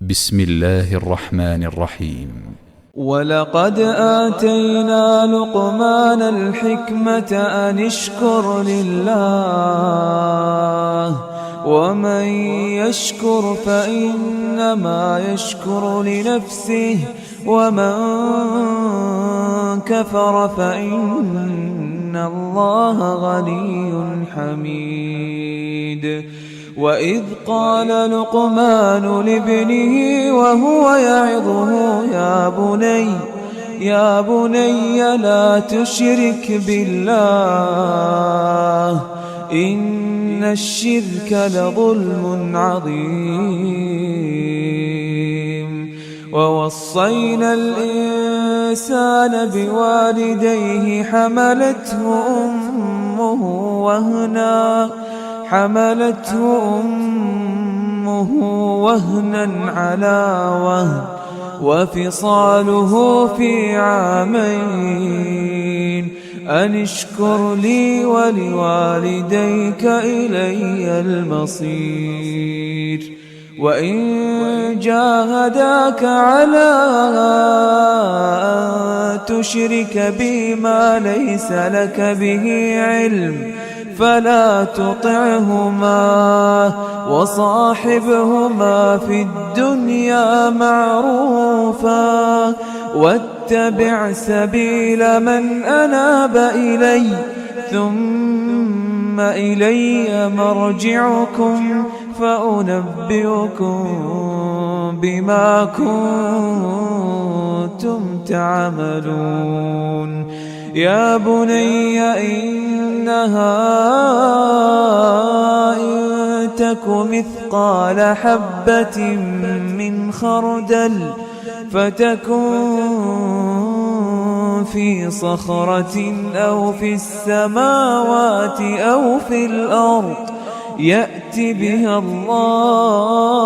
بسم الله الرحمن الرحيم. ولقد آتينا لقمان الحكمة أن اشكر لله ومن يشكر فإنما يشكر لنفسه ومن كفر فإن الله غني حميد. وإذ قال لقمان لابنه وهو يعظه يا بني لا تشرك بالله إن الشرك لظلم عظيم. ووصينا الإنسان بوالديه حملته أمه وهنا على وهن وفصاله في عامين أن اشكر لي ولوالديك إلي المصير. وإن جاهداك على أن تشرك بي ما ليس لك به علم فلا تطعهما وصاحبهما في الدنيا معروفا واتبع سبيل من أناب إلي ثم إلي مرجعكم فأنبئكم بما كنتم تعملون. يا بني إنها إن تك مثقال حبة من خردل فتكن في صخرة أو في السماوات أو في الأرض يأت بها الله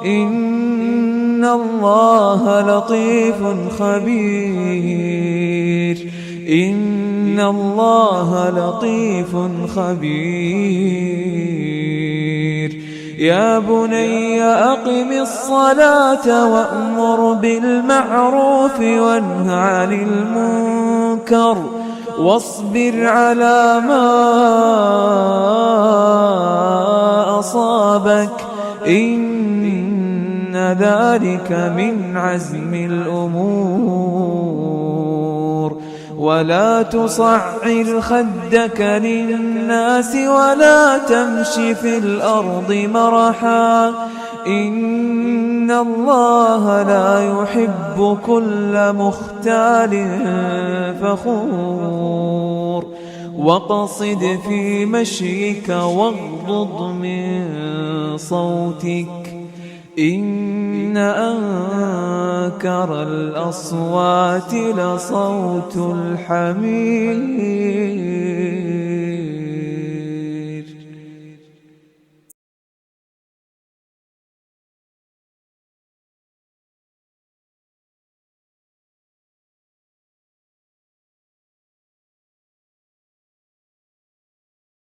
إن الله لطيف خبير. إن الله لطيف خبير. يا بني أقم الصلاة وأمر بالمعروف وانه عن المنكر واصبر على ما أصابك إن ذلك من عزم الأمور. ولا تصعر خدك للناس ولا تمش في الأرض مرحا إن الله لا يحب كل مختال فخور. واقصد في مشيك واغضض من صوتك إن أنكر الأصوات لصوت الحمير.